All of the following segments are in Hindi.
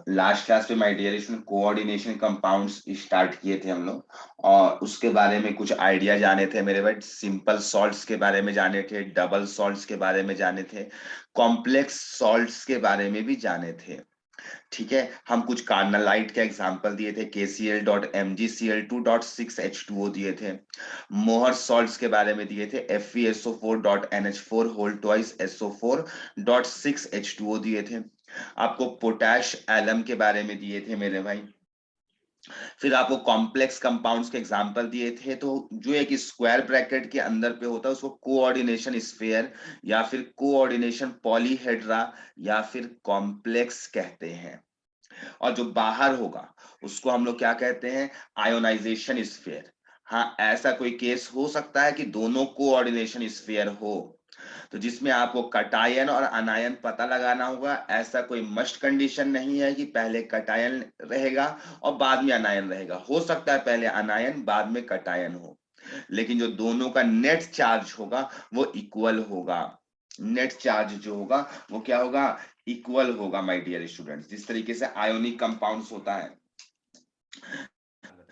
लास्ट क्लास पे my dear student coordination compounds start किए थे हम लोग, और उसके बारे में कुछ आइडिया जाने थे मेरे भाई। सिंपल सॉल्ट्स के बारे में जाने थे, डबल सॉल्ट्स के बारे में जाने थे, कॉम्प्लेक्स सॉल्ट्स के बारे में भी जाने थे। ठीक है, हम कुछ कार्नलाइट के एग्जांपल दिए थे, KCl.MgCl2.6H2O दिए थे। मोहर सॉल्ट्स के बारे में दिए थे, FeSO4.NH4 होल ट्वाइस SO4.6H2O दिए थे। आपको पोटैश एलम के बारे में दिए थे मेरे भाई। फिर आपको कॉम्प्लेक्स कंपाउंड्स के एग्जांपल दिए थे। तो जो एक स्क्वायर ब्रैकेट के अंदर पे होता है उसको कोऑर्डिनेशन स्फीयर या फिर कोऑर्डिनेशन पॉलीहेड्रा या फिर कॉम्प्लेक्स कहते हैं। और जो बाहर होगा उसको हम लोग क्या कहते हैं, आयोनाइजेशन स्फीयर। हाँ, ऐसा कोई केस हो सकता है कि दोनों कोऑर्डिनेशन स्फीयर हो, तो जिसमें आपको कटायन और अनायन पता लगाना होगा। ऐसा कोई मस्ट कंडीशन नहीं है कि पहले कटायन रहेगा और बाद में अनायन रहेगा। हो सकता है पहले अनायन बाद में कटायन हो, लेकिन जो दोनों का नेट चार्ज होगा वो इक्वल होगा। नेट चार्ज जो होगा वो क्या होगा, इक्वल होगा माय डियर स्टूडेंट्स। जिस तरीके से आयोनिक कंपाउंड्स होता है,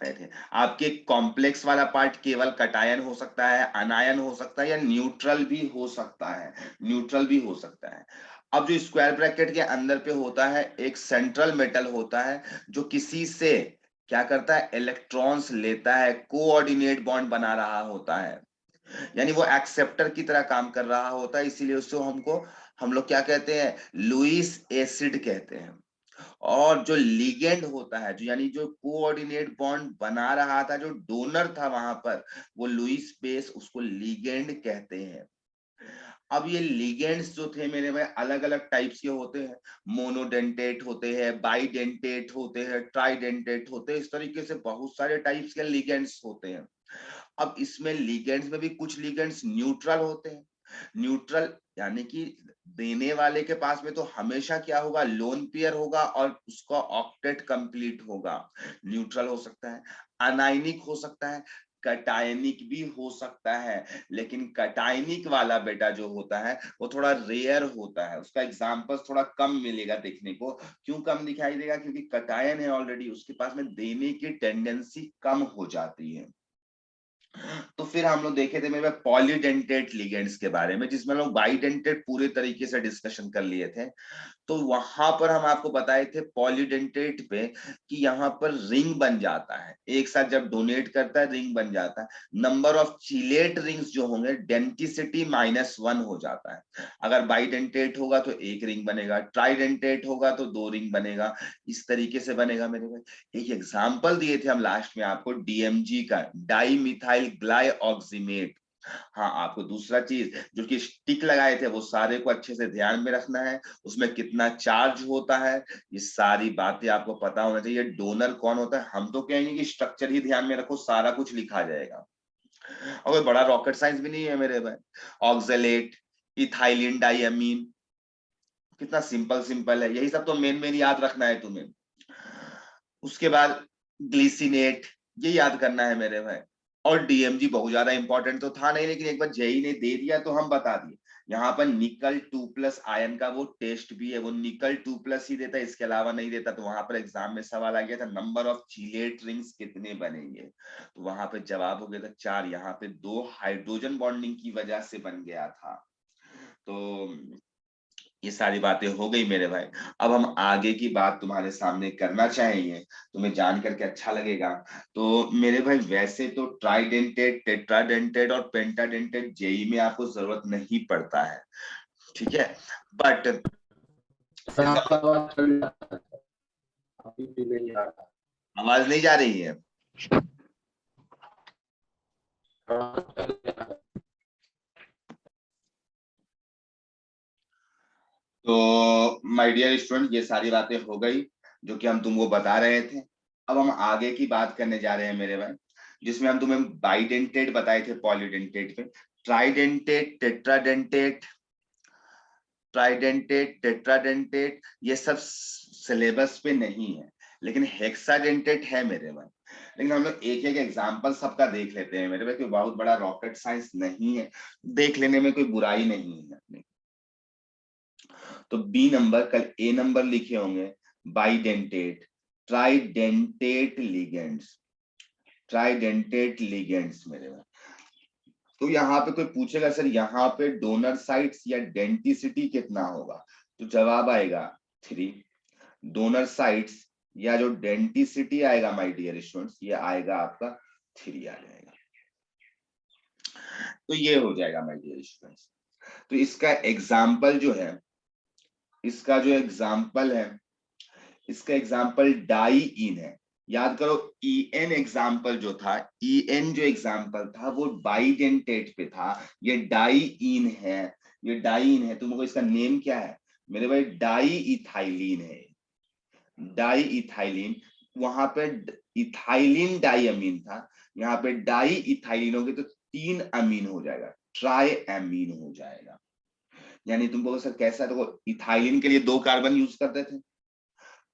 थे आपके कॉम्प्लेक्स वाला पार्ट केवल कटायन हो सकता है, अनायन हो सकता है, या न्यूट्रल भी हो सकता है। न्यूट्रल भी हो सकता है। अब जो स्क्वायर ब्रैकेट के अंदर पे होता है, एक सेंट्रल मेटल होता है जो किसी से क्या करता है, इलेक्ट्रॉन्स लेता है, कोऑर्डिनेट बॉन्ड बना रहा होता है, यानी वो एक्सेप्टर की तरह काम कर रहा होता है। इसीलिए उसको हम लोग क्या कहते हैं, लुईस एसिड कहते हैं। और जो लिगेंड होता है, जो यानी जो कोऑर्डिनेट बॉन्ड बना रहा था, जो डोनर था वहां पर, वो लुईस बेस, उसको लिगेंड कहते हैं। अब ये लिगेंड्स जो थे मेरे भाई अलग अलग टाइप्स के होते हैं। मोनोडेंटेट होते हैं, बाइडेंटेट होते हैं, ट्राइडेंटेट होते हैं। इस तरीके से बहुत सारे टाइप्स के लिगेंड्स होते हैं। अब इसमें लिगेंड्स में भी कुछ लिगेंड्स न्यूट्रल होते हैं। न्यूट्रल यानी कि देने वाले के पास में तो हमेशा क्या होगा, लोन पेयर होगा और उसका ऑक्टेट कंप्लीट होगा। न्यूट्रल हो सकता है, अनायनिक हो सकता है, कटायनिक भी हो सकता है। लेकिन कटायनिक वाला बेटा जो होता है वो थोड़ा रेयर होता है, उसका एग्जांपल थोड़ा कम मिलेगा देखने को। क्यों कम दिखाई देगा, क्योंकि कटायन है ऑलरेडी, उसके पास में देने की टेंडेंसी कम हो जाती है। तो फिर हम लोग देखे थे मेरे पॉलीडेंटेट लिगेंड्स के बारे में, जिसमें लोग बाइडेंटेट पूरे तरीके से डिस्कशन कर लिए थे। तो वहां पर हम आपको बताए थे पॉलीडेंटेट पे कि यहाँ पर रिंग बन जाता है, एक साथ जब डोनेट करता है रिंग बन जाता है। नंबर ऑफ चिलेट रिंग्स जो होंगे डेंटिसिटी -1 हो जाता है। अगर बाइडेंटेट होगा तो एक रिंग बनेगा, ट्राइडेंटेट होगा तो 2 रिंग बनेगा। इस तरीके से बनेगा मेरे भाई। एक एग्जाम्पल दिए थे हम लास्ट में आपको DMG का, डाई मिथाइल ग्लाइऑक्सीमेट। हाँ, आपको दूसरा चीज जो कि स्टिक लगाए थे वो सारे को अच्छे से ध्यान में रखना है। उसमें कितना चार्ज होता है, ये सारी बातें आपको पता होना चाहिए। डोनर कौन होता है, हम तो कहेंगे कि स्ट्रक्चर ही ध्यान में रखो, सारा कुछ लिखा जाएगा। और कोई बड़ा रॉकेट साइंस भी नहीं है मेरे भाई। ऑक्सलेट, इथाइलिन डाइअमीन, कितना सिंपल सिंपल है, यही सब तो मेन मेन याद रखना है तुम्हें। उसके बाद ग्लिसिनेट, ये याद करना है मेरे भाई। और DMG बहुत ज्यादा इंपॉर्टेंट तो था नहीं, लेकिन एक बार जेई ने दे दिया तो हम बता दिए। यहाँ पर निकल 2+ आयन का वो टेस्ट भी है, वो निकल 2+ ही देता है, इसके अलावा नहीं देता। तो वहां पर एग्जाम में सवाल आ गया था नंबर ऑफ चिलेट रिंग्स कितने बनेंगे, तो वहां पे जवाब हो गया था 4। यहाँ पे 2 हाइड्रोजन बॉन्डिंग की वजह से बन गया था। तो ये सारी बातें हो गई मेरे भाई। अब हम आगे की बात तुम्हारे सामने करना चाहेंगे, तुम्हें जान करके अच्छा लगेगा। तो मेरे भाई वैसे तो ट्राइडेंटेट, टेट्राडेंटेट और पेंटाडेंटेट जेई में आपको जरूरत नहीं पड़ता है, ठीक है। बट आपका आवाज चल जाता है, अभी भी नहीं आ रहा। आवाज नहीं जा रही है। तो माय डियर स्टूडेंट, ये सारी बातें हो गई जो कि हम तुमको बता रहे थे। अब हम आगे की बात करने जा रहे हैं मेरे भाई, जिसमें हम तुम्हें बाइडेंटेट बताए थे पॉलीडेंटेट पे। ट्राइडेंटेट, टेट्राडेंटेट, ट्राइडेंटेट, टेट्राडेंटेट, ये सब सिलेबस पे नहीं है, लेकिन हेक्साडेंटेट है मेरे भाई। लेकिन हम लोग एक एक एग्जाम्पल सबका देख लेते हैं मेरे भाई, कोई बहुत बड़ा रॉकेट साइंस नहीं है, देख लेने में कोई बुराई नहीं है। तो बी नंबर, कल A नंबर लिखे होंगे, bidentate, tridentate ligands, tridentate ligands मेरे भाई। तो यहाँ पे कोई पूछेगा सर यहाँ पे डोनर साइट्स या डेंटिसिटी कितना होगा, तो जवाब आएगा 3। डोनर साइट्स या जो डेंटिसिटी आएगा माय डियर स्टूडेंट्स, ये आएगा आपका 3 आ जाएगा। तो ये हो जाएगा माय डियर स्टूडेंट्स। तो इसका एग्जाम्पल जो है, इसका जो एग्जाम्पल है, इसका एग्जाम्पल डाई इन है। याद करो EN एग्जाम्पल जो था, EN जो एग्जाम्पल था वो बाइडेंटेट पे था, ये डाई इन है, ये डाई इन है। तुमको इसका नेम क्या है मेरे भाई, डाई इथाइलिन है, डाई इथाइलिन। वहां पे इथाइलिन डाई अमीन था, यहाँ पे डाई इथाइलिन होगी तो 3 अमीन हो जाएगा, ट्राई अमीन हो जाएगा। यानी तुमको सर कैसा, देखो इथाइलिन के लिए 2 कार्बन यूज करते थे,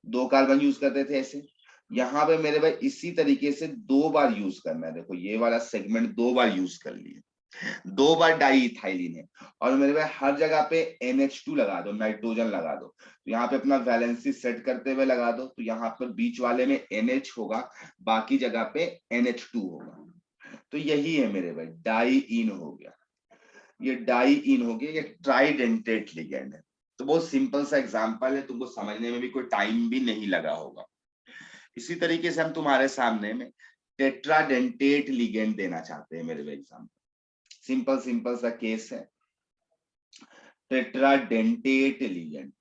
2 कार्बन यूज करते थे ऐसे। यहाँ पे मेरे भाई इसी तरीके से 2 बार यूज करना है। देखो ये वाला सेगमेंट 2 बार यूज कर लिए, 2 बार डाई इथाइलिन है। और मेरे भाई हर जगह पे NH2 लगा दो, नाइट्रोजन लगा दो। तो यहाँ पे अपना वैलेंसी सेट करते हुए लगा दो, तो यहाँ पर बीच वाले में NH होगा, बाकी जगह पे NH2 होगा। तो यही है मेरे भाई, डाई इन हो गया, ये डाई इन हो गया, ये ट्राइडेंटेट लिगेंड है। तो बहुत सिंपल सा एग्जांपल है, तुमको समझने में भी कोई टाइम भी नहीं लगा होगा। इसी तरीके से हम तुम्हारे सामने में टेट्राडेंटेट लिगेंड देना चाहते हैं मेरे एग्जाम्पल। सिंपल सिंपल सा केस है, टेट्राडेंटेट लिगेंड।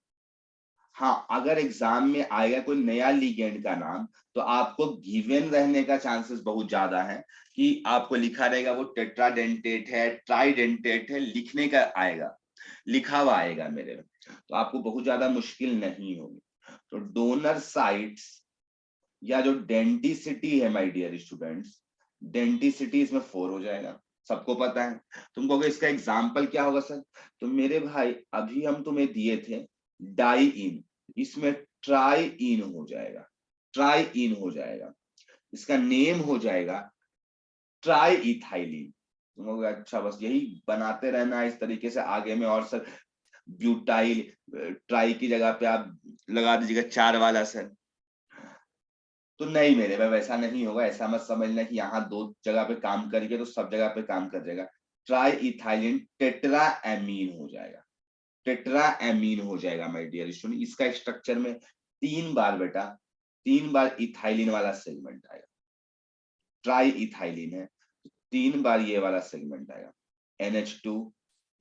हाँ, अगर एग्जाम में आएगा कोई नया लिगेंड का नाम, तो आपको गिवन रहने का चांसेस बहुत ज्यादा है कि आपको लिखा रहेगा वो टेट्राडेंटेट है, ट्राइडेंटेट है, लिखने का आएगा, लिखा हुआ आएगा मेरे में, तो आपको बहुत ज्यादा मुश्किल नहीं होगी। तो डोनर साइट्स या जो डेंटिसिटी है माय डियर स्टूडेंट्स, डेंटिसिटी इसमें 4 हो जाएगा, सबको पता है। तुम कहोगे इसका एग्जाम्पल क्या होगा सर, तो मेरे भाई अभी हम तुम्हें दिए थे डाई इन, इसमें ट्राई इन हो जाएगा, ट्राई इन हो जाएगा, इसका नेम हो जाएगा ट्राई इथाइलिन। तुम कहोगे अच्छा बस यही बनाते रहना है इस तरीके से आगे में, और सर ब्यूटाइल, ट्राई की जगह पे आप लगा दीजिएगा 4 वाला सर। तो नहीं मेरे भाई वैसा नहीं होगा, ऐसा मत समझना कि यहाँ 2 जगह पे काम करिए तो सब जगह पे काम कर जाएगा। ट्राई इथाइलिन टेट्रा एमीन हो जाएगा, टेट्रा एमीन हो जाएगा माय डियर स्टूडेंट। इसका स्ट्रक्चर में 3 बार बेटा, 3 बार इथाइलिन वाला सेगमेंट आएगा, ट्राई इथाइलिन है, 3 बार ये वाला सेगमेंट आएगा, NH2,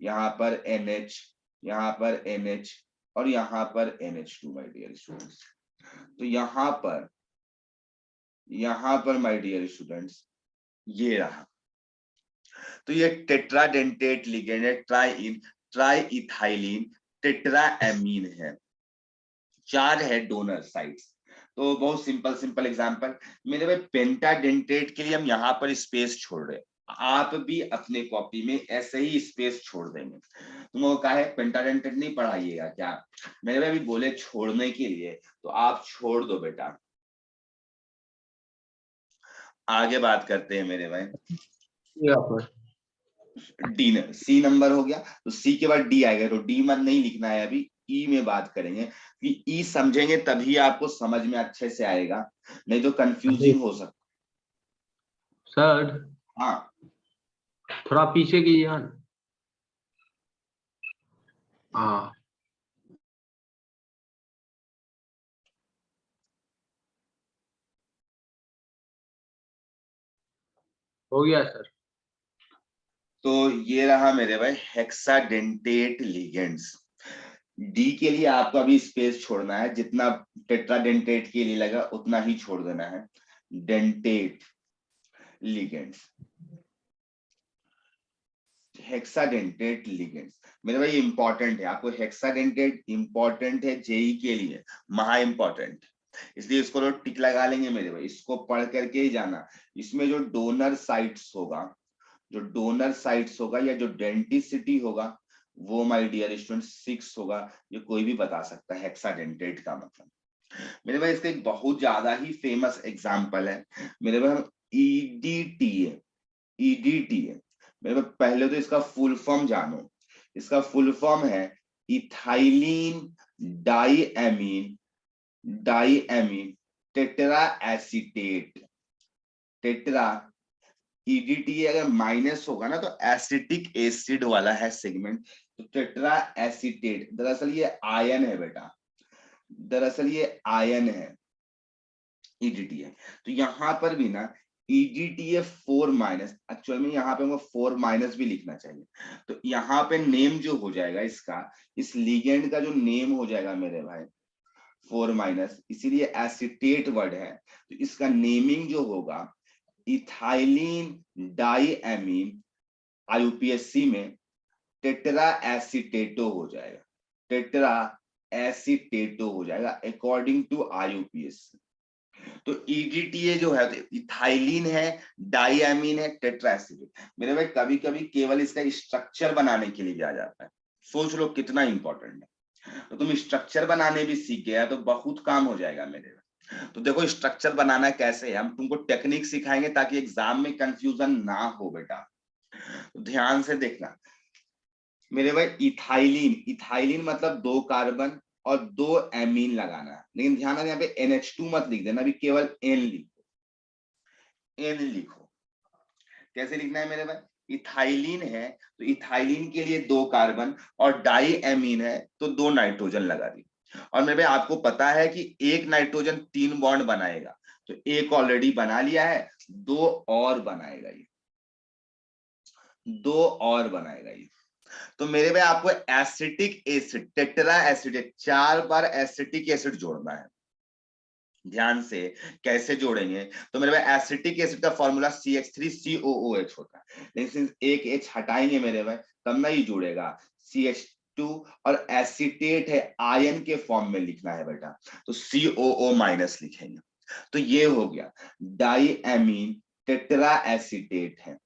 यहाँ पर NH, यहाँ पर NH और यहाँ पर NH2 माय डियर स्टूडेंट्स। तो यहाँ पर माय डियर स्टूडेंट्स ये रहा। तो ये टेट्राडेंटेट लिगेंड है, ट्राई इथाइलिन टेट्रा एमीन है, 4 है डोनर साइट्स। तो बहुत सिंपल सिंपल एग्जांपल मेरे भाई। पेंटाडेंटेट के लिए हम यहाँ पर स्पेस छोड़ रहे हैं, आप भी अपने कॉपी में ऐसे ही स्पेस छोड़ देंगे। तुमको कहा है पेंटाडेंटेट नहीं पढ़ाइएगा क्या, मेरे भाई भी बोले छोड़ने के लिए, तो आप छोड़ दो बेटा। आगे बात करते हैं मेरे भाई, डी सी नंबर हो गया, तो सी के बाद डी आएगा, तो डी मत नहीं लिखना है अभी, ई में बात करेंगे कि ई समझेंगे तभी आपको समझ में अच्छे से आएगा, नहीं तो कंफ्यूजिंग हो सकता। सर हाँ थोड़ा पीछे कीजिए। हाँ हो गया सर। तो ये रहा मेरे भाई हेक्साडेंटेट लिगेंड्स। डी के लिए आपको अभी स्पेस छोड़ना है, जितना टेट्राडेंटेट के लिए लगा उतना ही छोड़ देना है। डेंटेट लिगेंड्स, हेक्साडेंटेट लिगेंड्स मेरे भाई इंपॉर्टेंट है, आपको हेक्साडेंटेट इंपॉर्टेंट है जेई के लिए, महा इंपॉर्टेंट, इसलिए इसको तो टिक लगा लेंगे मेरे भाई, इसको पढ़ करके ही जाना। इसमें जो डोनर साइट्स होगा, जो डोनर साइट्स होगा या जो डेंटिसिटी होगा वो माय डियर स्टूडेंट 6 होगा। ये कोई भी बता सकता है हेक्साडेंटेट का मतलब। मेरे भाई इसका एक बहुत ज्यादा ही फेमस एग्जांपल है मेरे भाई, ईडीटी है, ईडीटी है मेरे भाई। पहले तो इसका फुल फॉर्म जानो, इसका फुल फॉर्म है ethylene di amine diamine tetra acetate, tetra EDT अगर माइनस होगा ना तो एसिटिक एसिड वाला है सेगमेंट, तो टेट्रा एसीटेट, दरअसल ये आयन है बेटा, दरअसल ये आयन है, ईडीटी है। तो यहां पर भी ना ईडीटीए 4 माइनस, एक्चुअल में यहाँ पे हमको 4 माइनस भी लिखना चाहिए। तो यहाँ पे नेम जो हो जाएगा इसका, इस लिगेंड का जो नेम हो जाएगा मेरे भाई 4 माइनस, इसीलिए एसिटेट वर्ड है, तो इसका नेमिंग जो होगा इथाइलिन डाईएमीन, आईयूपीएससी में टेट्रा एसीटेटो हो जाएगा, टेट्रा एसीटेटो हो जाएगा अकॉर्डिंग टू आईयूपीएससी। तो ईडीटीए जो है तो इथाइलिन है, डाईएमीन है, टेट्रा एसीटेट। मेरे भाई कभी कभी केवल इसका स्ट्रक्चर बनाने के लिए भी आ जाता है, सोच लो कितना इंपॉर्टेंट है। तो तुम स्ट्रक्चर बनाने भी सीख गया तो बहुत काम हो जाएगा मेरे भाई। तो देखो स्ट्रक्चर बनाना कैसे है, हम तुमको टेक्निक सिखाएंगे ताकि एग्जाम में कंफ्यूजन ना हो बेटा। तो ध्यान से देखना मेरे भाई, इथाइलिन, इथाइलिन मतलब 2 कार्बन और 2 एमीन लगाना है, लेकिन ध्यान रखना यहाँ पे NH2 मत लिख देना, अभी केवल N लिखो, N लिखो। कैसे लिखना है मेरे भाई, इथाइलिन है तो इथाइलिन के लिए 2 कार्बन और डाई एमीन है तो 2 नाइट्रोजन लगा दी। और मेरे भाई आपको पता है कि एक नाइट्रोजन 3 बॉन्ड बनाएगा, तो एक ऑलरेडी बना लिया है, 2 और बनाएगा ये, 2 और बनाएगा ये। तो मेरे भाई आपको एसिटिक एसिड, टेट्रा एसिड, 4 बार एसिटिक एसिड जोड़ना है। ध्यान से कैसे जोड़ेंगे, तो मेरे भाई एसिटिक एसिड का फॉर्मूला CH3COOH होता है, लेकिन एक H हटाएंगे मेरे भाई तब ना ही जुड़ेगा, CH2, और एसिटेट है आयन के फॉर्म में लिखना है बेटा, तो COO माइनस लिखेंगे। तो ये हो गया डाईएमीन टेट्रा एसिटेट है,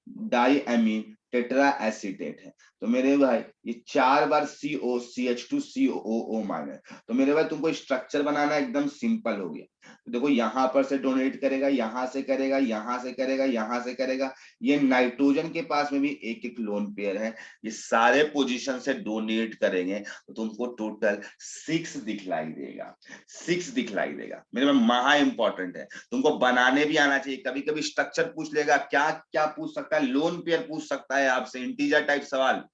डाईएमीन टेट्रा एसीटेट है। तो मेरे भाई ये 4 बार CO CH2COO माइनस। तो मेरे भाई तुमको स्ट्रक्चर बनाना एकदम सिंपल हो गया। तो देखो यहां पर से डोनेट करेगा, यहां से करेगा, यहां से करेगा, यहां से करेगा, ये नाइट्रोजन के पास में भी एक एक लोन पेयर है, ये सारे पोजीशन से डोनेट करेंगे तो तुमको टोटल 6 दिखलाई देगा, 6 दिखलाई देगा। मेरे में महा इंपॉर्टेंट है, तुमको बनाने भी आना चाहिए। कभी कभी स्ट्रक्चर पूछ लेगा, क्या क्या पूछ सकता है, लोन पेयर पूछ सकता है आपसे, इंटीजर टाइप सवाल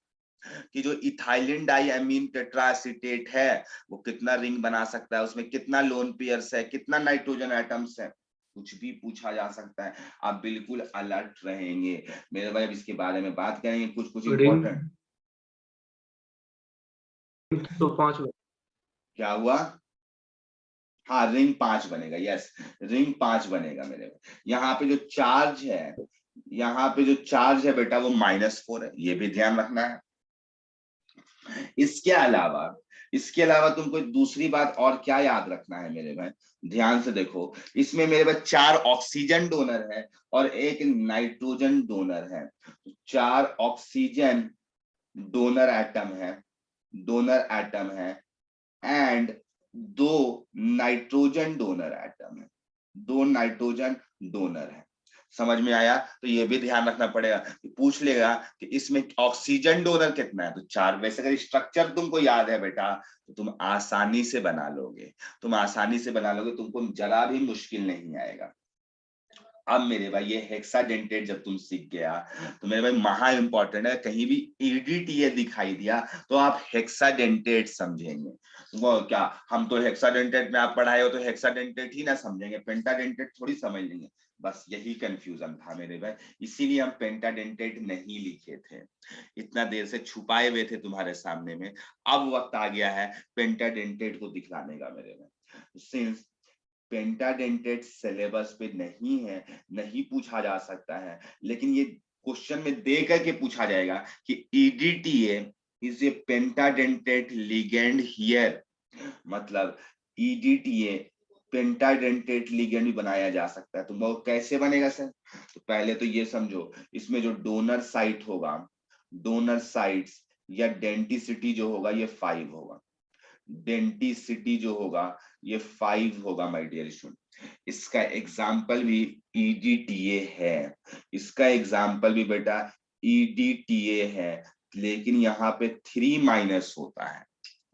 कि जो इथाइलिन डाईएमीन टेट्राएसीटेट है वो कितना रिंग बना सकता है, उसमें कितना लोन पेयर्स है, कितना नाइट्रोजन एटम्स है, कुछ भी पूछा जा सकता है। आप बिल्कुल अलर्ट रहेंगे मेरे भाई, अब इसके बारे में बात करेंगे कुछ कुछ इंपॉर्टेंट। तो 5 क्या हुआ, हाँ रिंग 5 बनेगा, यस रिंग 5 बनेगा मेरे भाई। यहाँ पे जो चार्ज है, यहाँ पे जो चार्ज है बेटा वो -4 है, ये भी ध्यान रखना है। इसके अलावा तुमको दूसरी बात और क्या याद रखना है मेरे भाई, ध्यान से देखो, इसमें मेरे पास 4 ऑक्सीजन डोनर है और एक नाइट्रोजन डोनर है। 4 ऑक्सीजन डोनर एटम है एंड 2 नाइट्रोजन डोनर एटम है, 2 नाइट्रोजन डोनर है। समझ में आया? तो ये भी ध्यान रखना पड़ेगा कि पूछ लेगा कि इसमें ऑक्सीजन डोनर कितना है, तो 4। वैसे अगर स्ट्रक्चर तुमको याद है बेटा तो तुम आसानी से बना लोगे, तुमको जरा भी मुश्किल नहीं आएगा। अब मेरे भाई ये हेक्साडेंटेट जब तुम सीख गया तो मेरे भाई महा इंपॉर्टेंट है, कहीं भी ईडीटीए दिखाई दिया तो आप हेक्साडेंटेट समझेंगे। वो क्या, हम तो हेक्साडेंटेट में आप पढ़ाए हो तो हेक्साडेंटेट ही ना समझेंगे, पेंटाडेंटेट थोड़ी समझ लेंगे। बस यही कंफ्यूजन था मेरे भाई, इसीलिए हम पेंटाडेंटेट नहीं लिखे थे, इतना देर से छुपाए हुए थे तुम्हारे सामने में। अब वक्त आ गया है पेंटाडेंटेट को दिखलाने का मेरे भाई। सिंस पेंटाडेंटेट सिलेबस पे नहीं है, नहीं पूछा जा सकता है, लेकिन ये क्वेश्चन में दे करके पूछा जाएगा कि EDTA is a pentadentate ligand here, मतलब ईडीटीए पेंटाडेंटेट लिगेंड भी बनाया जा सकता है। तो वो कैसे बनेगा सर, तो पहले तो ये समझो, इसमें जो डोनर साइट होगा, डोनर साइट्स या डेंटिसिटी जो होगा ये 5 होगा, डेंटिसिटी जो होगा ये 5 होगा माय डियर स्टूडेंट। इसका एग्जाम्पल भी ईडीटीए है, इसका एग्जाम्पल भी बेटा ईडीटीए है, लेकिन यहाँ पे 3 माइनस होता है,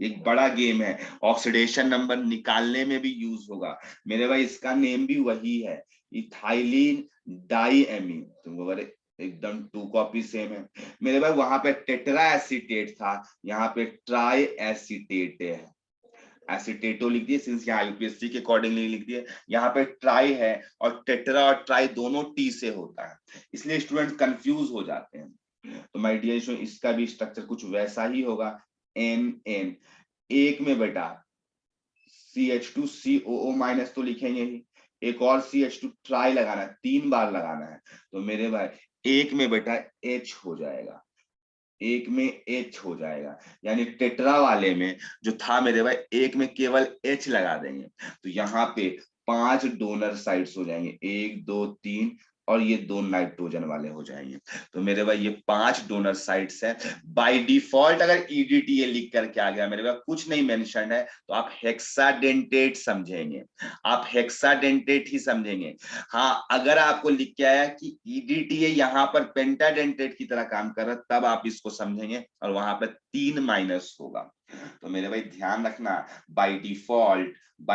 एक बड़ा गेम है, ऑक्सीडेशन नंबर निकालने में भी यूज होगा मेरे भाई। इसका नेम भी वही है, इथाइलिन डाइएमीन। तुमको अगर एकदम 2 कॉपी सेम है मेरे भाई। वहां पे टेट्रा एसीटेट था, यहाँ पे ट्राई एसीटेट है। एसीटेटो लिख दिए, सिंस यहाँ यूपीएससी के अकॉर्डिंगली लिख दिए। यहाँ पे ट्राई है और टेट्रा और ट्राई दोनों टी से होता है, इसलिए स्टूडेंट कंफ्यूज हो जाते हैं। तो माय डियर स्टूडेंट, इसका भी स्ट्रक्चर कुछ वैसा ही होगा। एन एन एक में बेटा CH2COO माइनस तो लिखेंगे ही, एक और CH2 ट्राई लगाना है, 3 बार लगाना है। तो मेरे भाई एक में बेटा H हो जाएगा, एक में H हो जाएगा, यानी टेट्रा वाले में जो था मेरे भाई एक में केवल H लगा देंगे। तो यहाँ पे 5 डोनर साइट्स हो जाएंगे, 1 2 3, और ये 2 नाइट्रोजन वाले हो जाएंगे। तो मेरे भाई ये 5 डोनर साइट्स है। बाय डिफॉल्ट अगर EDTA लिख करके आ गया मेरे भाई, कुछ नहीं मेंशन है, तो आप हेक्साडेंटेट समझेंगे, आप हेक्साडेंटेट ही समझेंगे। हाँ, अगर आपको लिख के आया कि EDTA यहाँ पर पेंटाडेंटेट की तरह काम कर रहा है, तब आप इसको समझेंगे और वहां पर 3 माइनस होगा। तो मेरे भाई ध्यान रखना, बाय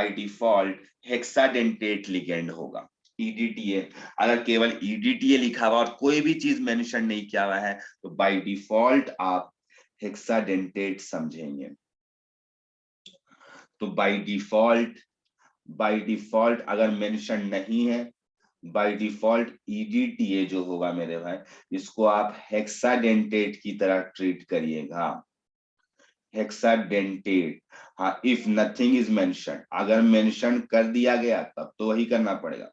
डिफॉल्ट हेक्साडेंटेट लिगेंड होगा EDTA। अगर केवल EDTA लिखा हुआ और कोई भी चीज मेंशन नहीं किया हुआ है, तो बाय डिफॉल्ट आप हेक्साडेंटेट समझेंगे। तो बाय डिफॉल्ट अगर मेंशन नहीं है, बाय डिफॉल्ट EDTA जो होगा मेरे भाई, इसको आप हेक्साडेंटेट की तरह ट्रीट करिएगा, हेक्साडेंटेट। हाँ, इफ नथिंग इज मेंशन, अगर मेंशन कर दिया गया तब तो वही करना पड़ेगा,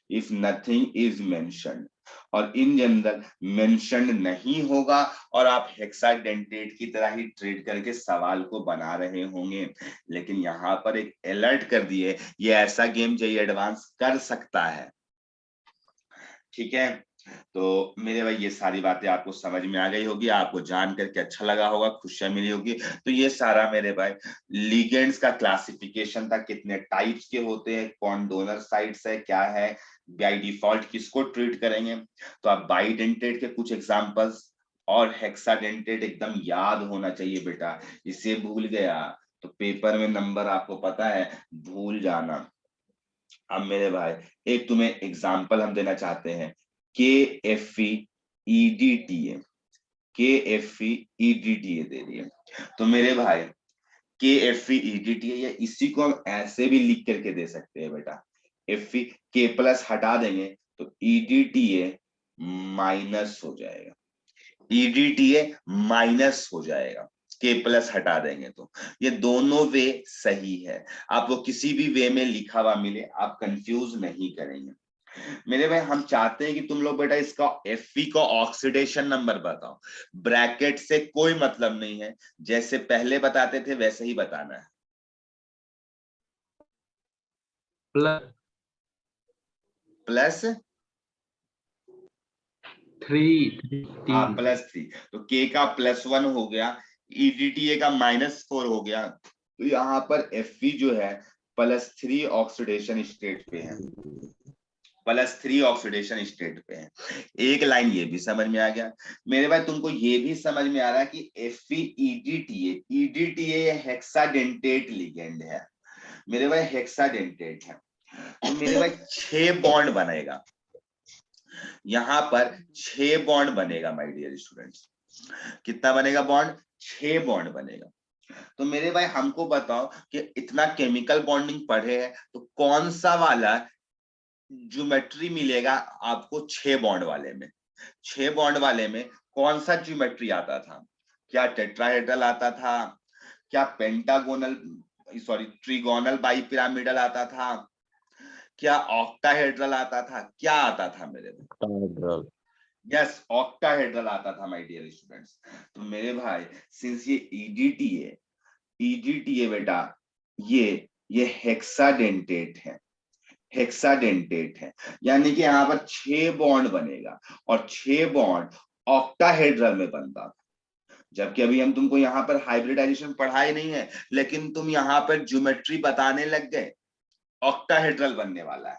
इफ नथिंग इज मेंशन। और इन जनरल मेंशन नहीं होगा और आप हेक्साडेंटेट की तरह ही ट्रीट करके सवाल को बना रहे होंगे। लेकिन यहाँ पर एक अलर्ट कर दिए, ये ऐसा गेम जो एडवांस कर सकता है, ठीक है। तो मेरे भाई ये सारी बातें आपको समझ में आ गई होगी, आपको जान करके अच्छा लगा होगा, खुशियां मिली होगी। तो ये सारा मेरे भाई लिगेंड्स का क्लासिफिकेशन था, कितने टाइप्स के होते हैं, कौन डोनर साइट्स है, क्या है, बाय डिफॉल्ट किसको ट्रीट करेंगे। तो आप बाइडेंटेट के कुछ एग्जांपल्स और हेक्साडेंटेट एकदम याद होना चाहिए बेटा, इसे भूल गया तो पेपर में नंबर आपको पता है भूल जाना। अब मेरे भाई एक तुम्हें एग्जाम्पल हम देना चाहते हैं, KFE-EDTA, KFE-EDTA दे दिए। तो मेरे भाई KFE-EDTA, या इसी को हम ऐसे भी लिख करके दे सकते हैं बेटा, Fe K प्लस हटा देंगे तो EDTA माइनस हो जाएगा, EDTA माइनस हो जाएगा, K प्लस हटा देंगे तो। ये दोनों वे सही है, आपको किसी भी वे में लिखा हुआ मिले आप कंफ्यूज नहीं करेंगे। मेरे भाई हम चाहते हैं कि तुम लोग बेटा इसका Fe का ऑक्सीडेशन नंबर बताओ, ब्रैकेट से कोई मतलब नहीं है, जैसे पहले बताते थे वैसे ही बताना है। प्लस 3 हाँ +3, तो K का +1 हो गया, EDTA का -4 हो गया। तो यहाँ पर Fe जो है +3 ऑक्सीडेशन स्टेट पे है, +3 ऑक्सीडेशन स्टेट पे है। एक लाइन ये भी समझ में आ गया मेरे भाई। तुमको ये भी समझ में आ रहा है कि EDTA हेक्साडेंटेट लिगेंड है मेरे भाई, हेक्साडेंटेट है। तो मेरे भाई 6 बॉन्ड बनेगा, यहाँ पर 6 बॉन्ड बनेगा माय डियर स्टूडेंट्स। कितना बनेगा बॉन्ड? 6 बॉन्ड बनेगा। तो मेरे भाई हमको बताओ कि इतना केमिकल बॉन्डिंग पढ़े हैं, तो कौन सा वाला ज्योमेट्री मिलेगा आपको 6 बॉन्ड वाले में? 6 बॉन्ड वाले में कौन सा ज्योमेट्री आता था? क्या टेट्राहेड्रल आता था, क्या पेंटागोनल सॉरी ट्रिगोनल बाइपिरामिडल आता था, क्या ऑक्टाहेड्रल आता था, क्या आता था मेरे भाई? यस, ऑक्टाहेड्रल आता था माय डियर स्टूडेंट्स। तो मेरे भाई सिंस ये EDTA बेटा ये हेक्साडेंटेट है, हेक्साडेंटेट है, यानी कि यहाँ पर 6 बॉन्ड बनेगा और 6 बॉन्ड ऑक्टाहेड्रल में बनता था। जबकि अभी हम तुमको यहाँ पर हाइब्रिडाइजेशन पढ़ाई नहीं है, लेकिन तुम यहाँ पर ज्योमेट्री बताने लग गए, ऑक्टाहेड्रल बनने वाला है।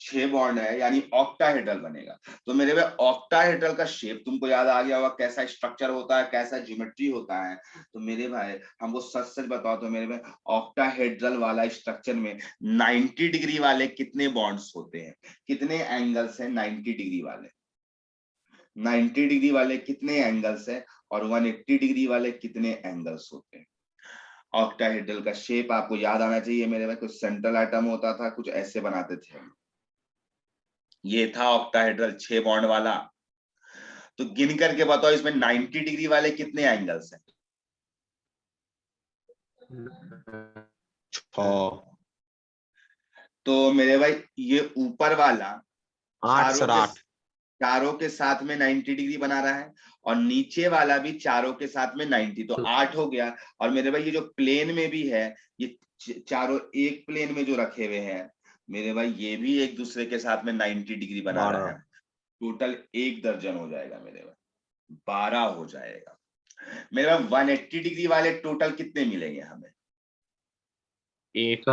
6 बॉन्ड है यानी ऑक्टाहेड्रल बनेगा। तो मेरे भाई ऑक्टाहेड्रल का शेप तुमको याद आ गया होगा, कैसा स्ट्रक्चर होता है, कैसा ज्योमेट्री होता है। तो मेरे भाई हमको सच सच बताओ तो मेरे भाई ऑक्टाहेड्रल वाला स्ट्रक्चर में 90 डिग्री वाले कितने बॉन्ड्स होते हैं, कितने एंगल्स हैं 90 डिग्री वाले, 90 डिग्री वाले कितने एंगल्स है और 180 डिग्री वाले कितने एंगल्स होते हैं। ऑक्टाहेड्रल का शेप आपको याद आना चाहिए मेरे भाई, कुछ सेंट्रल एटम होता था, कुछ ऐसे बनाते थे। ये था ऑक्टाहेड्रल 6 बॉन्ड वाला। तो गिन करके बताओ इसमें 90 डिग्री वाले कितने एंगल्स हैं। 6 तो मेरे भाई ये ऊपर वाला 8 सर 8 चारों के साथ में 90 डिग्री बना रहा है और नीचे वाला भी चारों के साथ में 90, तो 8 हो गया। और मेरे भाई ये जो प्लेन में भी है, ये चारों एक प्लेन में जो रखे हुए हैं मेरे भाई, ये भी एक दूसरे के साथ में 90 डिग्री बना रहा है। टोटल 1 दर्जन हो जाएगा मेरे भाई, 12 हो जाएगा मेरे भाई। 180 डिग्री वाले टोटल कितने मिलेंगे हमें, एक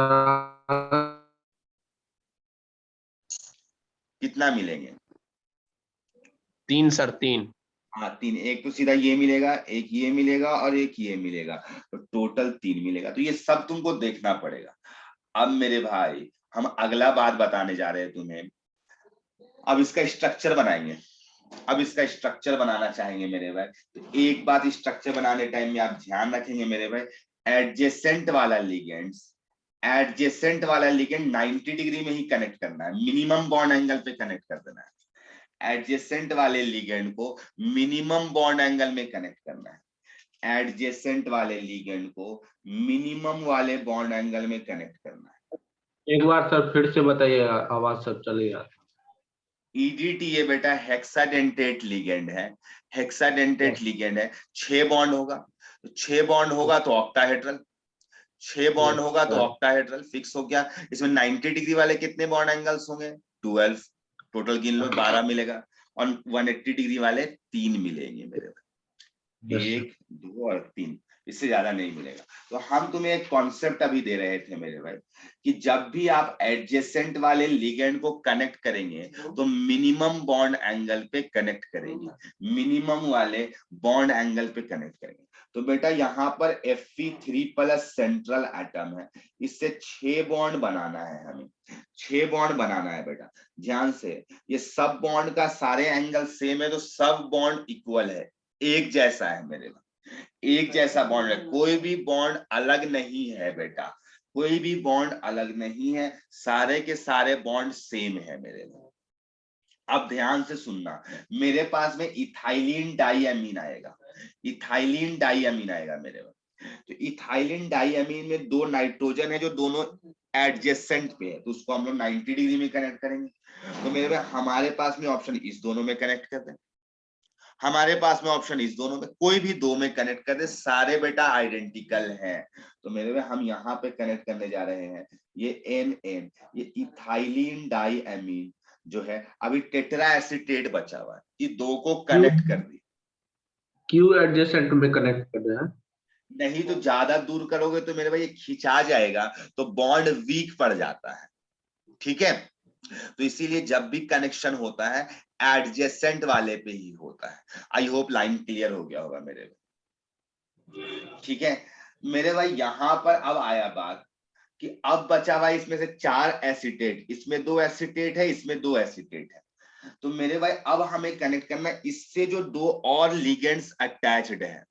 कितना मिलेंगे। 3 सर 3 हाँ 3, एक तो सीधा ये मिलेगा, एक ये मिलेगा और एक ये मिलेगा, तो टोटल 3 मिलेगा। तो ये सब तुमको देखना पड़ेगा। अब मेरे भाई हम अगला बात बताने जा रहे हैं तुम्हें। अब इसका स्ट्रक्चर बनाएंगे, अब इसका स्ट्रक्चर बनाना चाहेंगे मेरे भाई। तो एक बात स्ट्रक्चर बनाने टाइम में आप ध्यान रखेंगे मेरे भाई, एडजेसेंट वाला लिगेंड्स, एडजेसेंट वाला लिगेंड 90 डिग्री में ही कनेक्ट करना है, मिनिमम बॉन्ड एंगल पे कनेक्ट कर देना है। एडजेसेंट वाले लिगेंड को मिनिमम बॉन्ड एंगल में कनेक्ट करना है, एडजेसेंट वाले लिगेंड को मिनिमम वाले बॉन्ड एंगल में कनेक्ट करना है। एक बार सर फिर से बताइए, आवाज सब चली आ। EDT ये बेटा हेक्साडेंटेट लिगेंड है, हेक्साडेंटेट लिगेंड है। 6 बॉन्ड होगा, तो 6 बॉन्ड होगा तो ऑक्टाहेड्रल, 6 बॉन्ड होगा तो ऑक्टाहेड्रल फिक्स हो गया। इसमें 90 डिग्री वाले कितने बॉन्ड एंगल्स होंगे, 12, टोटल गिन लो 12 मिलेगा। और 180 डिग्री वाले 3 मिलेंगे मेरे भाई, 1 2 और 3, इससे ज्यादा नहीं मिलेगा। तो हम तुम्हें एक कॉन्सेप्ट अभी दे रहे थे मेरे भाई कि जब भी आप एडजेसेंट वाले लिगेंड को कनेक्ट करेंगे तो मिनिमम बॉन्ड एंगल पे कनेक्ट करेंगे, मिनिमम वाले बॉन्ड एंगल पे कनेक्ट करेंगे। तो बेटा यहाँ पर Fe3 प्लस सेंट्रल एटम है, इससे 6 बॉन्ड बनाना है हमें, 6 बॉन्ड बनाना है बेटा ध्यान से। ये सब बॉन्ड का सारे एंगल सेम है, तो सब बॉन्ड इक्वल है, एक जैसा है मेरे भाई, एक जैसा बॉन्ड है, कोई भी बॉन्ड अलग नहीं है बेटा, कोई भी बॉन्ड अलग नहीं है, सारे के सारे बॉन्ड सेम है मेरे भाई। अब ध्यान से सुनना, मेरे पास में इथाइलिन डाइअमीन आएगा, इथाइलिन डाइअमीन आएगा मेरे भाई। तो इथाइलिन डाइअमीन में 2 नाइट्रोजन है जो दोनों एडजेसेंट पे है, तो उसको हम लोग 90 डिग्री में कनेक्ट करेंगे। तो मेरे भाई हमारे पास में ऑप्शन इस दोनों में कनेक्ट कर दें, हमारे पास में ऑप्शन इस दोनों में, कोई भी 2 में कनेक्ट कर दे, सारे बेटा आइडेंटिकल हैं। तो मेरे में हम यहाँ पे कनेक्ट करने जा रहे हैं, ये NN, ये इथाइलिन डाइअमीन जो है, अभी टेट्रा एसीटेट बचा हुआ है, ये 2 को कनेक्ट कर दी। क्यू एडजेसेंट में कनेक्ट कर रहे हैं, नहीं तो ज्यादा दूर करोगे तो मेरे भाई ये खिंचा जाएगा, तो बॉन्ड वीक पड़ जाता है, ठीक है। तो इसीलिए जब भी कनेक्शन होता है एडजेसेंट वाले पे ही होता है। आई होप लाइन क्लियर हो गया होगा मेरे भाई, ठीक है मेरे भाई। यहां पर अब आया बात कि अब बचा हुआ इसमें से 4 एसीटेट, इसमें 2 एसीटेट है, इसमें 2 एसीटेट है। तो मेरे भाई अब हमें कनेक्ट करना है, इससे जो 2 और लिगेंड्स अटैच्ड है,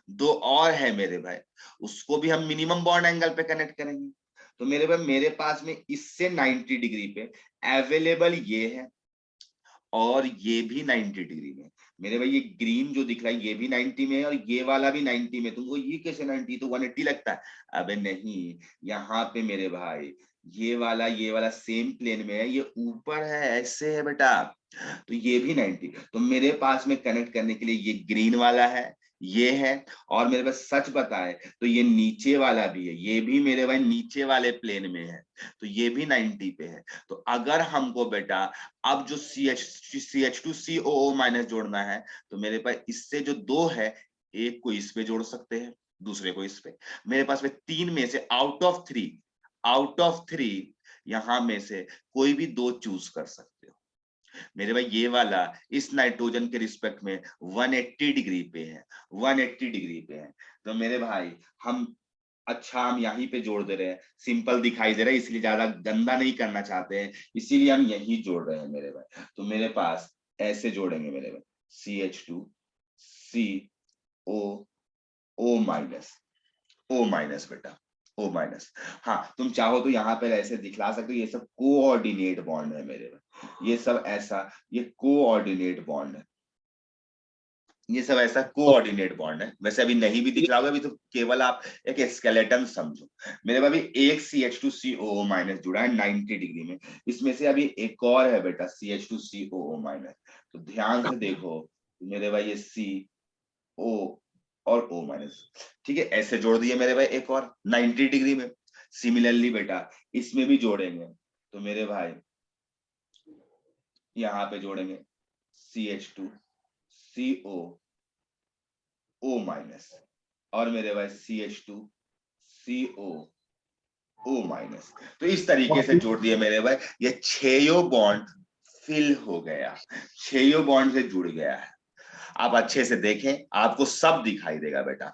2 और है मेरे भाई, उसको भी हम मिनिमम बॉन्ड एंगल पे कनेक्ट करेंगे। तो मेरे भाई मेरे पास में इससे 90 डिग्री पे अवेलेबल ये है और ये भी 90 डिग्री में। मेरे भाई ये ग्रीन जो दिख रहा है ये भी 90 में है और ये वाला भी 90 में। तुमको ये कैसे 90, तो 180 लगता है? अबे नहीं, यहाँ पे मेरे भाई ये वाला सेम प्लेन में है, ये ऊपर है, ऐसे है बेटा, तो ये भी 90। तो मेरे पास में कनेक्ट करने के लिए ये ग्रीन वाला है, ये है, और मेरे पास सच बताए तो ये नीचे वाला भी है, ये भी मेरे भाई नीचे वाले प्लेन में है, तो ये भी 90 पे है। तो अगर हमको बेटा अब जो CH2COO माइनस जोड़ना है, तो मेरे पास इससे जो 2 है, एक को इस पे जोड़ सकते हैं, दूसरे को इस पे। मेरे पास में 3 में से आउट ऑफ 3 यहां में से कोई भी दो चूज कर सकते हो मेरे भाई। ये वाला इस नाइट्रोजन के रिस्पेक्ट में 180 डिग्री पे है, 180 डिग्री पे है। तो मेरे भाई हम यहीं पे जोड़ दे रहे हैं, सिंपल दिखाई दे रहा है इसलिए ज्यादा गंदा नहीं करना चाहते हैं, इसीलिए हम यही जोड़ रहे हैं मेरे भाई। तो मेरे पास ऐसे जोड़ेंगे मेरे भाई, CH2 CO O माइनस बेटा, O माइनस। हाँ तुम चाहो तो यहाँ पर ऐसे दिखला सकते हो, ये सब कोऑर्डिनेट बॉन्ड है मेरे भाई, ये सब ऐसा, ये कोऑर्डिनेट बॉन्ड है, ये सब ऐसा कोऑर्डिनेट बॉन्ड है। वैसे अभी नहीं भी दिख रहा होगा, अभी तो केवल आप एक स्केलेटन समझो मेरे भाई। एक CH2COO माइनस जुड़ा है 90 डिग्री में, इसमें से अभी एक और है बेटा CH2COO माइनस। तो ध्यान से देखो मेरे भाई, ये CO और O माइनस, ठीक है, ऐसे जोड़ दिए मेरे भाई एक और 90 डिग्री में। सिमिलरली बेटा इसमें भी जोड़ेंगे, तो मेरे भाई यहाँ पे जोड़ेंगे CH2CO माइनस और मेरे भाई CH2CO माइनस। तो इस तरीके से जोड़ दिए मेरे भाई, ये छेयो बॉन्ड फिल हो गया, छेयो बॉन्ड से जुड़ गया है। आप अच्छे से देखें, आपको सब दिखाई देगा बेटा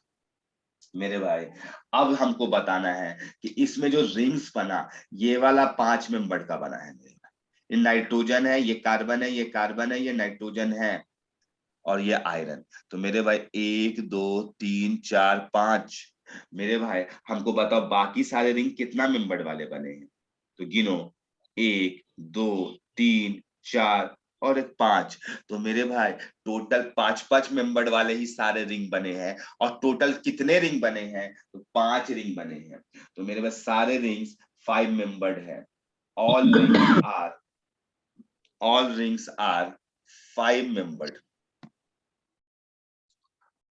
मेरे भाई। अब हमको बताना है कि इसमें जो रिंग्स बना, ये वाला 5 मेंबर का बना है मेरे भाई। ये नाइट्रोजन है, ये कार्बन है, ये कार्बन है, ये नाइट्रोजन है और ये आयरन। तो मेरे भाई 1 2 3 4 5 मेरे भाई, हमको बताओ बाकी सारे रिंग कितना मेंबर वाले बने हैं, तो गिनो 1 2 3 4 और एक 5। तो मेरे भाई टोटल 5 मेंबर वाले ही सारे रिंग बने हैं। और टोटल कितने रिंग बने हैं, तो 5 रिंग बने हैं। तो मेरे पास सारे रिंग्स 5 मेंबर्ड है। All rings are 5 membered,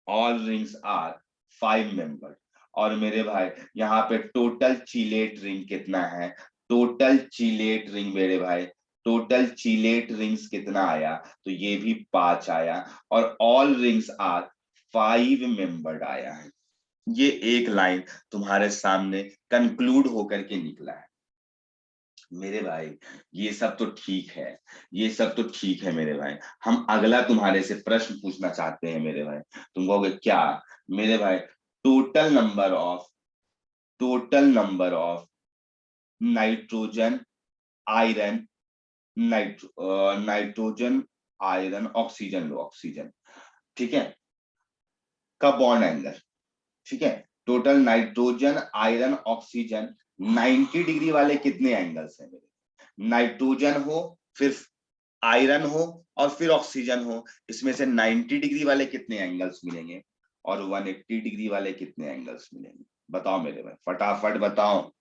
all rings are 5 membered. और मेरे भाई यहाँ पे टोटल चिलेट रिंग कितना है, टोटल चिलेट रिंग मेरे भाई, टोटल चिलेट रिंग्स कितना आया, तो ये भी 5 आया। और ऑल रिंग्स आर 5 मेंबर्ड आया है। ये एक लाइन तुम्हारे सामने कंक्लूड होकर के निकला है मेरे भाई। ये सब तो ठीक है, ये सब तो ठीक है मेरे भाई। हम अगला तुम्हारे से प्रश्न पूछना चाहते हैं मेरे भाई। तुम कहोगे क्या मेरे भाई, total number of nitrogen iron, nitrogen iron oxygen, low oxygen, ठीक है, का बॉन्ड एंगल, ठीक है, total nitrogen iron oxygen 90 degree वाले कितने एंगल्स हैं मेरे, नाइट्रोजन हो फिर आयरन हो और फिर ऑक्सीजन हो, इसमें से 90 डिग्री वाले कितने एंगल्स मिलेंगे और 180 डिग्री वाले कितने एंगल्स मिलेंगे, बताओ मेरे भाई फटाफट बताओ।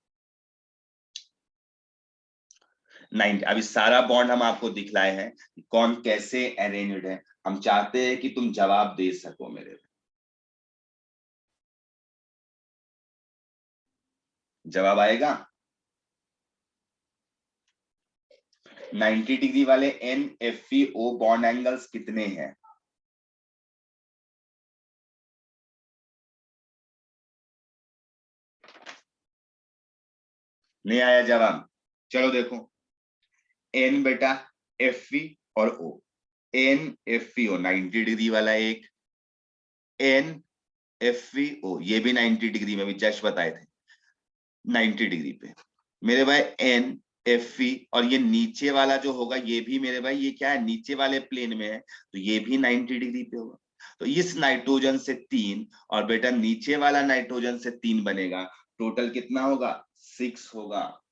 90। अभी सारा बॉन्ड हम आपको दिखलाए हैं कि कौन कैसे अरेंज्ड है, हम चाहते हैं कि तुम जवाब दे सको मेरे भाई। जवाब आएगा 90 डिग्री वाले NFeO बॉन्ड एंगल्स कितने हैं, नहीं आया जवाब, चलो देखो। N बेटा Fe और O, NFeO 90 डिग्री वाला एक, NFeO ये भी 90 डिग्री में, भी जस्ट बताए थे 90 डिग्री पे मेरे भाई। NFe और ये नीचे वाला जो होगा ये भी मेरे भाई, ये क्या है नीचे वाले प्लेन में है, तो ये भी 90 डिग्री पे होगा। तो इस नाइट्रोजन से 3 और बेटा नीचे वाला नाइट्रोजन से 3 बनेगा, टोटल कितना होगा 6 होगा,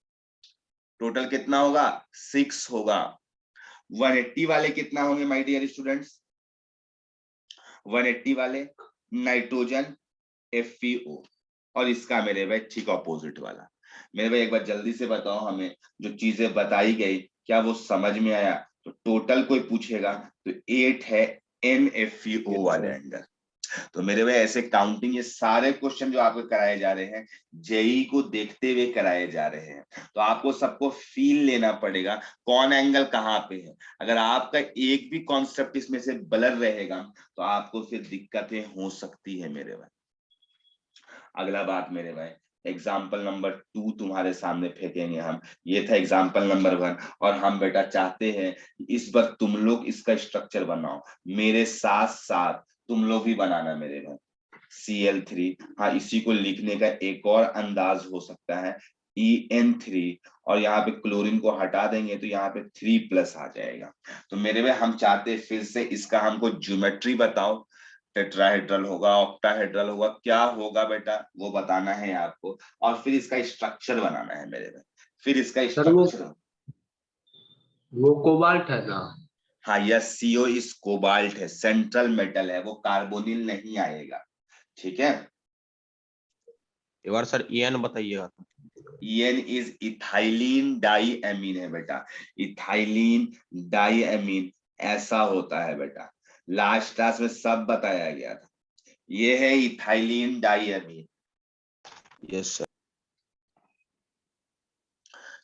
टोटल कितना होगा 6 होगा। 180 वाले कितना होंगे माय डियर स्टूडेंट्स, 180 वाले नाइट्रोजन FeO और इसका मेरे भाई ठीक ऑपोजिट वाला। मेरे भाई एक बार जल्दी से बताओ हमें, जो चीजें बताई गई क्या वो समझ में आया, तो टोटल कोई पूछेगा तो 8 है NFeO वाले एंगल। तो मेरे भाई ऐसे काउंटिंग, ये सारे क्वेश्चन जो आपको कराए जा रहे हैं जेई को देखते हुए कराए जा रहे हैं, तो आपको सबको फील लेना पड़ेगा कौन एंगल कहाँ पे है। अगर आपका एक भी कॉन्सेप्ट इसमें से ब्लर रहेगा तो आपको फिर दिक्कतें हो सकती है मेरे भाई। अगला बात मेरे भाई, एग्जाम्पल नंबर 2 तुम्हारे सामने फेंकेंगे हम। ये था एग्जाम्पल नंबर 1 और हम बेटा चाहते हैं इस बार तुम लोग इसका स्ट्रक्चर बनाओ, मेरे साथ साथ तुम लोग भी बनाना मेरे भाई। Cl3, हाँ इसी को लिखने का एक और अंदाज हो सकता है En3, और यहाँ पे क्लोरीन को हटा देंगे तो यहाँ पे 3+ आ जाएगा। तो मेरे भाई हम चाहते हैं फिर से इसका हमको ज्योमेट्री बताओ, टेट्राहेड्रल होगा, ऑक्टाहेड्रल होगा, क्या होगा बेटा वो बताना है आपको, और फिर इसका स्ट्रक्चर बनाना है मेरे भाई, फिर इसका सर स्ट्रक्चर। वो कोबाल्ट है ना? हाँ यस, CO इस कोबाल्ट है, सेंट्रल मेटल है, वो कार्बोनिल नहीं आएगा, ठीक है। एक बार सर EN बताइएगा। EN इज इथाइलिन डाईएमीन है बेटा, इथाइलिन डाईएमीन ऐसा होता है बेटा, लास्ट क्लास में सब बताया गया था। ये है इथाइलिन डाईएमीन। Yes sir.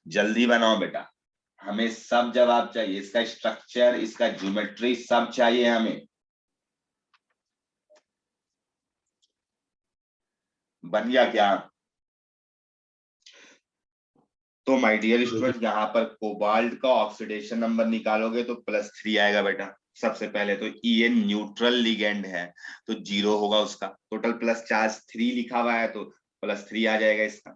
जल्दी बनाओ बेटा, हमें सब जवाब चाहिए, इसका स्ट्रक्चर, इसका ज्योमेट्री सब चाहिए हमें। बन गया क्या? तो माय डियर स्टूडेंट, यहाँ पर कोबाल्ट का ऑक्सीडेशन नंबर निकालोगे तो +3 आएगा बेटा। सबसे पहले तो En न्यूट्रल लिगेंड है तो 0 होगा उसका, टोटल प्लस चार्ज 3 लिखा हुआ है तो +3 आ जाएगा इसका।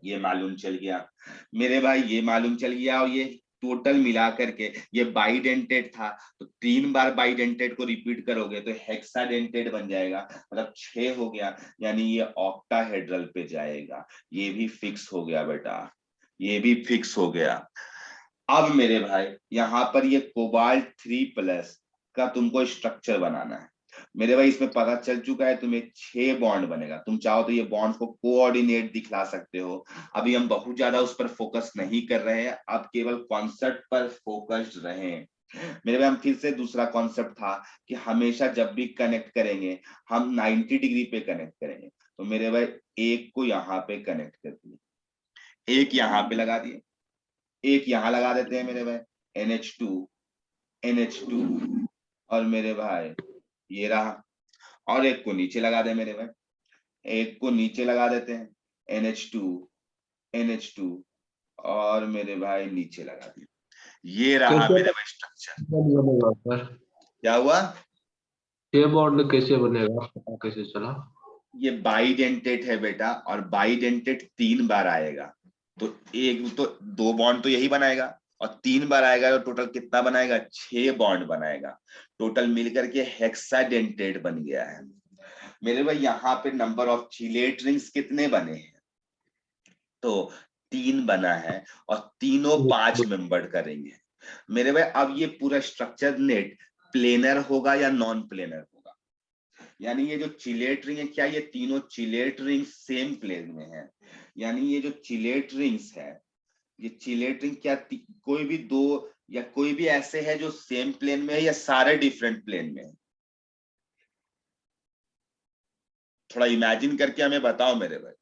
ये मालूम चल गया मेरे भाई, ये मालूम चल गया। और ये टोटल मिला करके ये बाइडेंटेड था तो 3 बार बाइडेंटेड को रिपीट करोगे तो हेक्साडेंटेड बन जाएगा, मतलब 6 हो गया, यानी ये ऑक्टाहेड्रल पे जाएगा। ये भी फिक्स हो गया बेटा, ये भी फिक्स हो गया। अब मेरे भाई यहाँ पर ये कोबाल्ट 3+ का तुमको स्ट्रक्चर बनाना है मेरे भाई। इसमें पता चल चुका है तुम्हें 6 बॉन्ड बनेगा, तुम चाहो तो ये बॉन्ड को कोऑर्डिनेट दिखला सकते हो। अभी हम बहुत ज्यादा उस पर फोकस नहीं कर रहे हैं, अब केवल कॉन्सेप्ट पर फोकस्ड रहे मेरे भाई। हम फिर से दूसरा कॉन्सेप्ट था कि हमेशा जब भी कनेक्ट करेंगे हम 90 डिग्री पे कनेक्ट करेंगे। तो मेरे भाई एक को यहाँ पे कनेक्ट कर दिए, एक यहाँ पे लगा दिए, एक यहाँ लगा देते हैं मेरे भाई, NH2 और मेरे भाई ये रहा, और एक को नीचे लगा दे मेरे भाई, एक को नीचे लगा देते हैं, NH2 और मेरे भाई नीचे लगा दिए। ये रहा कैसे मेरे भाई स्ट्रक्चर। बनेगा सर? क्या हुआ? 6 बॉन्ड कैसे बनेगा, पता कैसे चला? ये बाइडेंटेट है बेटा, और बाइडेंटेट 3 बार आएगा तो एक तो 2 बॉन्ड तो यही बनाएगा, और 3 बार आएगा तो टोटल कितना बनाएगा? 6 बॉन्ड बनाएगा। टोटल मिलकर के हेक्साडेंटेट बन गया है मेरे भाई। यहाँ पे नंबर ऑफ चिलेट रिंग्स कितने बने हैं? तो 3 बना है, और तीनों 5 मेंबर्ड का रिंग है मेरे भाई। अब ये पूरा स्ट्रक्चर नेट प्लेनर होगा या नॉन प्लेनर होगा? यानी ये जो चिलेट रिंग है, क्या ये तीनों चिलेट रिंग सेम प्लेन में है? यानी ये जो चिलेट रिंग्स है, ये चिलेट रिंग क्या कोई भी 2 या कोई भी ऐसे है जो सेम प्लेन में है, या सारे डिफरेंट प्लेन में है? थोड़ा इमेजिन करके हमें बताओ मेरे भाई।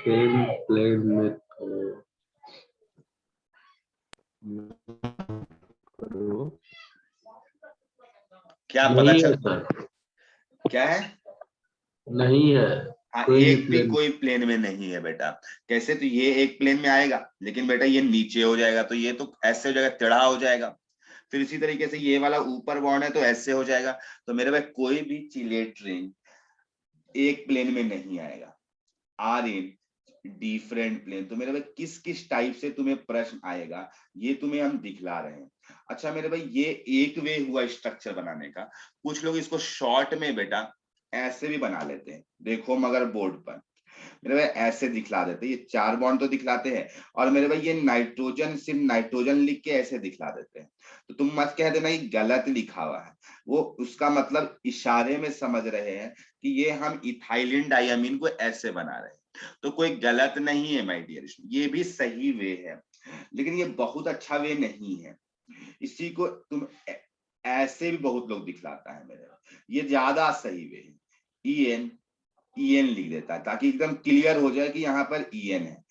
सेम प्लेन में तो क्या पता नहीं है चल सर, क्या है? नहीं है। हाँ, कोई एक भी प्लेन कोई प्लेन में नहीं है बेटा। कैसे? तो ये एक प्लेन में आएगा लेकिन बेटा ये नीचे हो जाएगा, तो ये तो ऐसे हो जाएगा, टेढ़ा हो जाएगा। फिर इसी तरीके से ये वाला ऊपर बॉन्ड है तो ऐसे हो जाएगा। तो मेरे भाई कोई भी चिलेट रिंग एक प्लेन में नहीं आएगा, आर इन डिफरेंट प्लेन। तो मेरे भाई किस किस टाइप से तुम्हें प्रश्न आएगा ये तुम्हें हम दिखला रहे हैं। अच्छा मेरे भाई, ये एक वे हुआ स्ट्रक्चर बनाने का। कुछ लोग इसको शॉर्ट में बेटा ऐसे भी बना लेते हैं, देखो मगर बोर्ड पर मेरे भाई ऐसे दिखला देते हैं। ये 4 बॉन्ड तो दिखलाते हैं, और मेरे भाई ये नाइट्रोजन सिर्फ नाइट्रोजन लिख के ऐसे दिखला देते हैं। तो तुम मत कह देना ये गलत लिखा हुआ है, वो उसका मतलब इशारे में समझ रहे हैं कि ये हम इथाइलिन डाइअमीन को ऐसे बना रहे हैं। तो कोई गलत नहीं है माय डियर, ये भी सही वे है, लेकिन ये बहुत अच्छा वे नहीं है। इसी को तुम ऐसे भी बहुत लोग दिखलाता है मेरे, ये ज्यादा सही वे है। EN लिख देता है ताकि एकदम क्लियर हो जाए कि यहाँ पर EN है।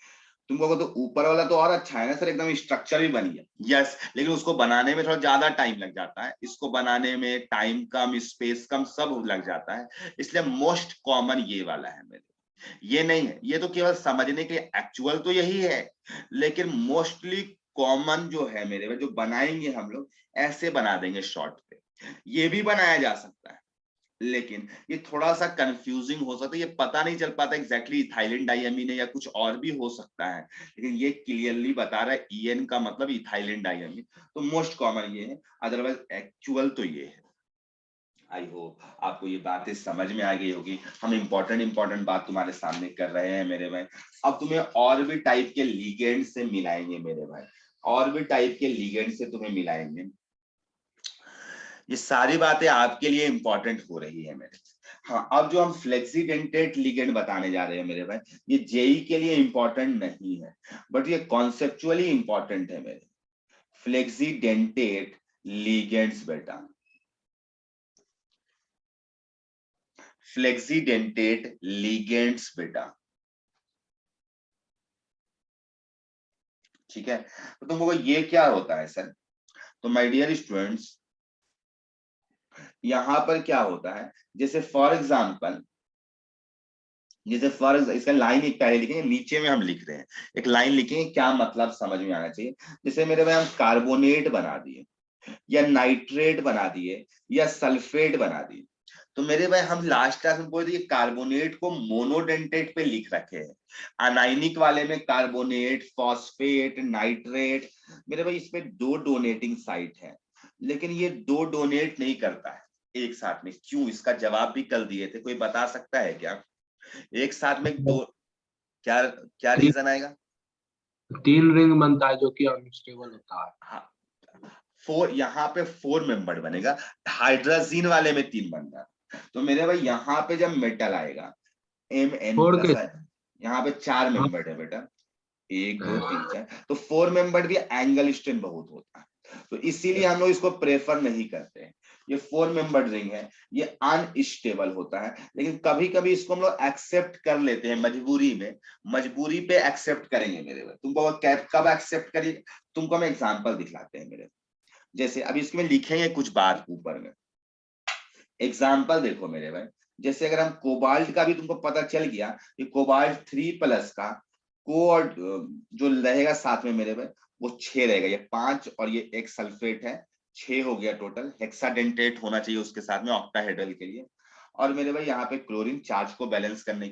तुमको तो ऊपर वाला तो और अच्छा है ना सर, एकदम स्ट्रक्चर भी बन गया। यस, लेकिन उसको बनाने में थोड़ा ज्यादा टाइम लग जाता है, इसको बनाने में टाइम कम, स्पेस कम, सब लग जाता है, इसलिए मोस्ट कॉमन ये वाला है मेरे। ये नहीं है, ये तो केवल समझने के लिए, एक्चुअल तो यही है, लेकिन मोस्टली कॉमन जो है मेरे में, जो बनाएंगे हम लोग ऐसे बना देंगे शॉर्ट पे। ये भी बनाया जा सकता है, लेकिन ये थोड़ा सा कंफ्यूजिंग हो सकता है, ये पता नहीं चल पाता एग्जैक्टली इथाइलिन डाइअमीन है या कुछ और भी हो सकता है, लेकिन ये क्लियरली बता रहा है ईएन का मतलब इथाइलिन डाइअमीन, तो मोस्ट कॉमन ये है, अदरवाइज एक्चुअल तो ये है। आई होप आपको ये बातें समझ में आ गई होगी। हम इंपॉर्टेंट बात तुम्हारे सामने कर रहे हैं मेरे भाई। अब तुम्हें और भी टाइप के लिगेंड से मिलाएंगे मेरे भाई, और भी टाइप के लिगेंड से तुम्हें मिलाएंगे। ये सारी बातें आपके लिए इंपॉर्टेंट हो रही है मेरे। हाँ, अब जो हम फ्लेक्सीडेंटेट लिगेंड बताने जा रहे हैं मेरे भाई, ये जेई के लिए इंपॉर्टेंट नहीं है, बट ये कॉन्सेप्चुअली इंपॉर्टेंट है मेरे। फ्लेक्सीडेंटेट लिगेंड्स बेटा, फ्लेक्सीडेंटेट लिगेंड्स बेटा, ठीक है। तो तुमको ये क्या होता है सर, तो माय डियर स्टूडेंट्स, यहां पर क्या होता है, जैसे फॉर एग्जांपल, इसका लाइन एक पहले लिखेंगे, नीचे में हम लिख रहे हैं एक लाइन लिखेंगे, क्या मतलब समझ में आना चाहिए। जैसे मेरे भाई हम कार्बोनेट बना दिए, या नाइट्रेट बना दिए, या सल्फेट बना दिए, तो मेरे भाई हम लास्ट क्लास में बोल दिए कार्बोनेट को मोनोडेंटेट पे लिख रखे हैं, अनाइनिक वाले में कार्बोनेट, फॉस्फेट, नाइट्रेट। मेरे भाई इसमें दो डोनेटिंग साइट है, लेकिन ये दो डोनेट नहीं करता है एक साथ में। क्यों, इसका जवाब भी कल दिए थे, कोई बता सकता है क्या? एक साथ में दो, क्या क्या रीजन आएगा? 3 रिंग बनता है जो कि अनस्टेबल होता है। हाँ, फोर, यहाँ पे 4 मेंबर बनेगा, हाइड्रोजीन वाले में 3 बनता है। तो मेरे भाई यहाँ पे जब मेटल आएगा Mn 4 प्लस के। है, यहाँ पे 4 हाँ। मेंबर है बेटा, 1 2 3 4, तो 4 मेंबर भी एंगल स्ट्रेन बहुत होता है, तो इसीलिए हम लोग इसको प्रेफर नहीं करते हैं। ये 4 मेंबर रिंग है, ये अनस्टेबल होता है, लेकिन कभी कभी इसको हम लोग एक्सेप्ट कर लेते हैं मजबूरी में, मजबूरी पे एक्सेप्ट करेंगे मेरे भाई। तुमको कब एक्सेप्ट करिए, तुमको हम एग्जाम्पल दिखलाते हैं मेरे। जैसे अभी इसमें लिखेंगे कुछ बात ऊपर में, एग्जाम्पल देखो मेरे भाई। जैसे अगर हम कोबाल्ट का भी तुमको पता चल गया कि कोबाल्ट 3+ का को और जो रहेगा साथ में मेरे भाई, वो 6 रहेगा, ये 5 और ये एक सल्फेट है, 6 हो गया टोटल। हेक्साडेंटेट होना चाहिए उसके साथ में ऑक्टाहेड्रल के लिए। और मेरे भाई यहाँ पे क्लोरीन चार्ज को बैलेंस करने